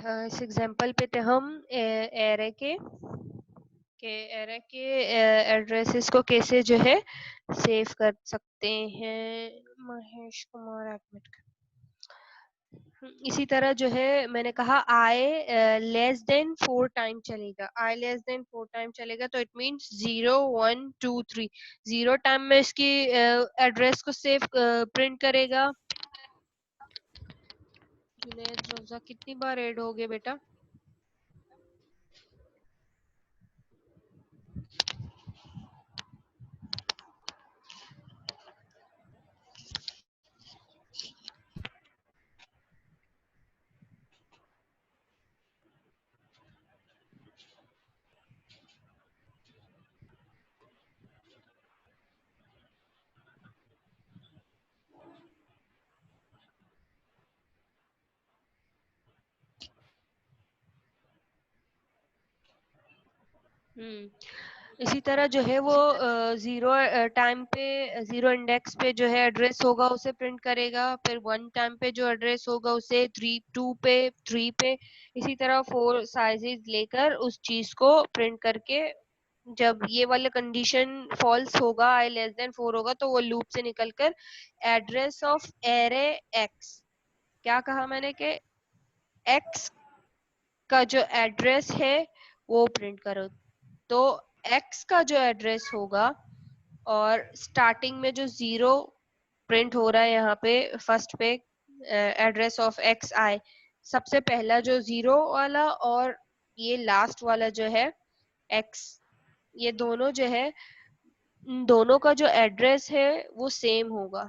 इस एग्जांपल पे थे हम एरे के एड्रेसेस को कैसे जो है सेव कर सकते हैं। महेश कुमार एडमिट। इसी तरह जो है मैंने कहा आई लेस देन 4 टाइम चलेगा, आई लेस देन 4 टाइम चलेगा, तो इट मींस 0 1 2 3। 0 टाइम में इसकी एड्रेस को सेव प्रिंट करेगा। जुनैद रोजा कितनी बार ऐड हो गए बेटा? इसी तरह जो है वो 0 टाइम पे 0 इंडेक्स पे जो है एड्रेस होगा उसे प्रिंट करेगा, फिर 1 टाइम पे जो एड्रेस होगा उसे 2 पे 3 पे, इसी तरह 4 साइजेस लेकर उस चीज को प्रिंट करके जब ये वाला कंडीशन फॉल्स होगा, आई लेस देन 4 होगा, तो वो लूप से निकलकर एड्रेस ऑफ एरे एक्स, क्या कहा मैंने कि एक्स का जो एड्रेस है वो प्रिंट करो। तो x का जो एड्रेस होगा और स्टार्टिंग में जो 0 प्रिंट हो रहा है यहाँ पे फर्स्ट पे एड्रेस ऑफ एक्स आई, सबसे पहला जो 0 वाला और ये लास्ट वाला जो है x, ये दोनों जो है दोनों का जो एड्रेस है वो सेम होगा,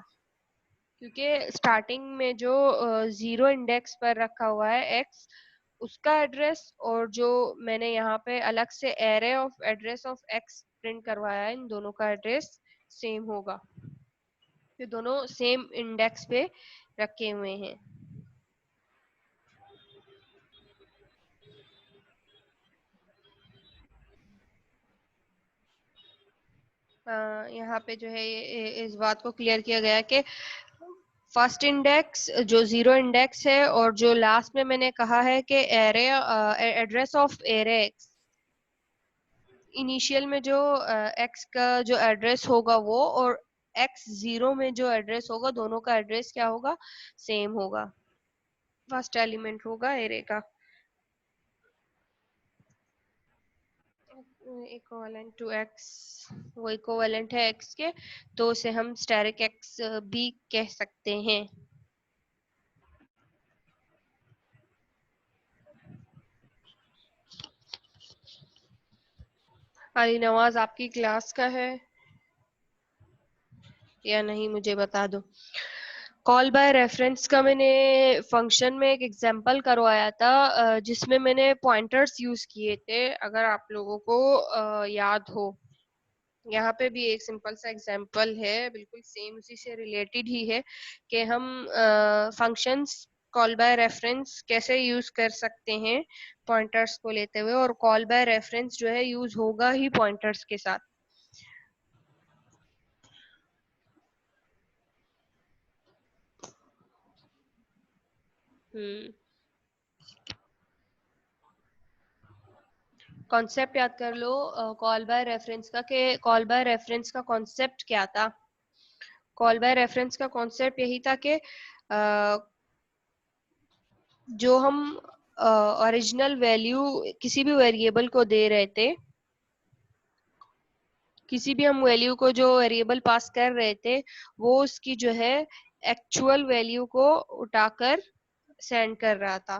क्योंकि स्टार्टिंग में जो 0 इंडेक्स पर रखा हुआ है x, उसका एड्रेस और जो मैंने यहाँ पे अलग से array of address of x print करवाया है, इन दोनों का एड्रेस सेम होगा, ये दोनों सेम इंडेक्स पे रखे हुए हैं। यहाँ पे जो है इस बात को क्लियर किया गया है कि फर्स्ट इंडेक्स जो 0 इंडेक्स है और जो लास्ट में मैंने कहा है कि array address of array x, initial में जो एक्स का जो एड्रेस होगा वो और x0 में जो एड्रेस होगा, दोनों का एड्रेस क्या होगा? सेम होगा, फर्स्ट एलिमेंट होगा एरे का। इक्विवेलेंट टू x, वो इक्विवेलेंट है x के, तो उसे हम स्टेरिक x भी कह सकते हैं। अली नवाज आपकी क्लास का है या नहीं, मुझे बता दो। कॉल बाय रेफरेंस का मैंने फंक्शन में एक एग्जांपल करवाया था जिसमें मैंने पॉइंटर्स यूज किए थे, अगर आप लोगों को याद हो। यहाँ पे भी एक सिंपल सा एग्जांपल है, बिल्कुल सेम उसी से रिलेटेड ही है कि हम फंक्शंस कॉल बाय रेफरेंस कैसे यूज कर सकते हैं पॉइंटर्स को लेते हुए, और कॉल बाय रेफरेंस जो है यूज होगा ही पॉइंटर्स के साथ। कॉन्सेप्ट याद कर लो कॉल बाय रेफरेंस का, कि कॉल बाय रेफरेंस का कॉन्सेप्ट क्या था। कॉल बाय रेफरेंस का कॉन्सेप्ट यही था कि जो हम ओरिजिनल वैल्यू किसी भी वेरिएबल को दे रहे थे, किसी भी हम वैल्यू को जो वेरिएबल पास कर रहे थे, वो उसकी जो है एक्चुअल वैल्यू को उठाकर सेंड कर रहा था,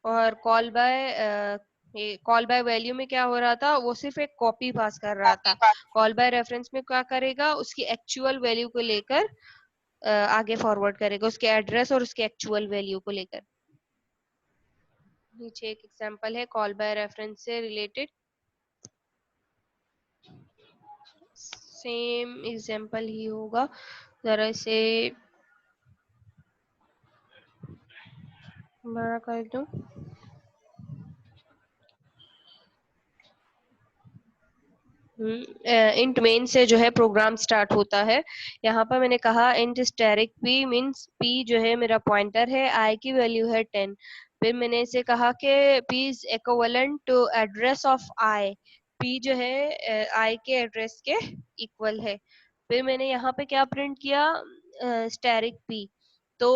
और कॉल बाय वैल्यू में क्या हो रहा था, वो सिर्फ एक कॉपी पास कर रहा था। कॉल बाय रेफरेंस में क्या करेगा, उसकी एक्चुअल वैल्यू को लेकर आगे फॉरवर्ड करेगा, उसके एड्रेस और उसके एक्चुअल वैल्यू को लेकर। नीचे एक एग्जांपल है कॉल बाय रेफरेंस से रिलेटेड, सेम एग्जांपल ही होगा, जरा से बड़ा कर दूं। इंट मेन से जो है प्रोग्राम स्टार्ट होता है। यहाँ पर मैंने कहा int static p means p जो है मेरा पॉइंटर है, i की वैल्यू है 10, फिर मैंने इसे कहा कि p is equivalent to address of i, p जो है i के एड्रेस के इक्वल है। फिर मैंने यहाँ पे क्या प्रिंट किया, स्टैरिक p। तो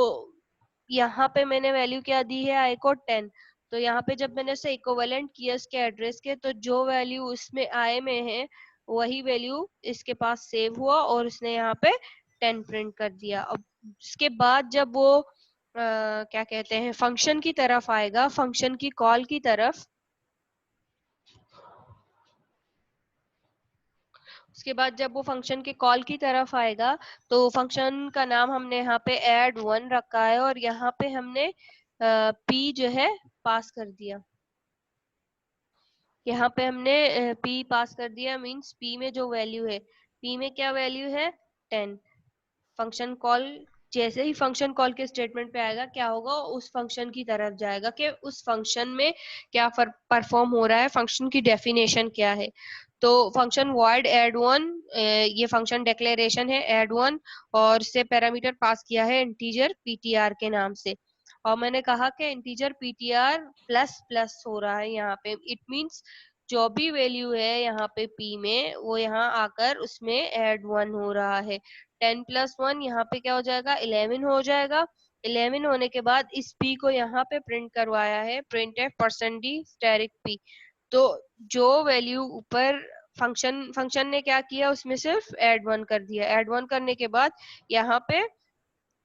यहाँ पे मैंने वैल्यू क्या दी है i को 10। तो यहाँ पे जब मैंने उसे इक्विवेलेंट किया इसके एड्रेस के, तो जो वैल्यू उसमें i में है वही वैल्यू इसके पास सेव हुआ और उसने यहाँ पे 10 प्रिंट कर दिया। अब इसके बाद जब वो क्या कहते हैं फंक्शन की तरफ आएगा, फंक्शन की कॉल की तरफ, उसके बाद जब वो फंक्शन के कॉल की तरफ आएगा तो फंक्शन का नाम हमने यहाँ पे add1 रखा है और यहाँ पे हमने p जो है पास कर दिया। यहाँ पे हमने p पास कर दिया, मींस p में जो वैल्यू है, p में क्या वैल्यू है 10। फंक्शन कॉल, जैसे ही फंक्शन कॉल के स्टेटमेंट पे आएगा क्या होगा, उस फंक्शन की तरफ जाएगा कि उस फंक्शन में क्या परफॉर्म हो रहा है, फंक्शन की डेफिनेशन क्या है। तो फंक्शन void add1, ये फंक्शन डिक्लेरेशन है add1 और इससे पैरामीटर पास किया है इंटीजर ptr के नाम से। और मैंने कहा कि इंटीजर ptr प्लस प्लस हो रहा है यहाँ पे, इट मींस जो भी वैल्यू है यहाँ पे p में वो यहाँ आकर उसमें add1 हो रहा है। 10 प्लस 1 यहाँ पे क्या हो जाएगा 11 हो जाएगा। 11 होने के बाद इस p को यहाँ पे प्रिंट करवाया है printf%d स्टैरिक p। तो जो वैल्यू ऊपर फंक्शन ने क्या किया, उसमें सिर्फ add1 कर दिया। add1 करने के बाद यहाँ पे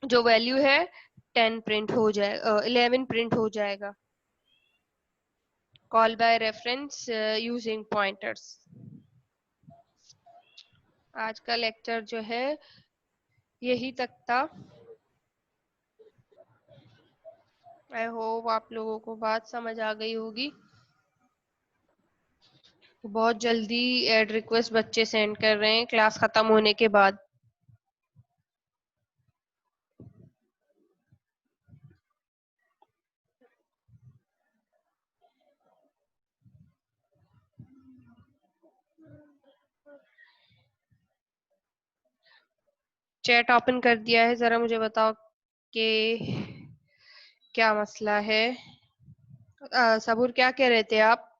जो वैल्यू है 10 प्रिंट हो जाएगा, 11 प्रिंट हो जाएगा। Call by reference using pointers. आज का लेक्चर जो है यही तक था। आई होप आप लोगों को बात समझ आ गई होगी। बहुत जल्दी ऐड रिक्वेस्ट बच्चे सेंड कर रहे हैं क्लास खत्म होने के बाद। चैट ओपन कर दिया है, जरा मुझे बताओ कि क्या मसला है। सबूर क्या कह रहे थे आप?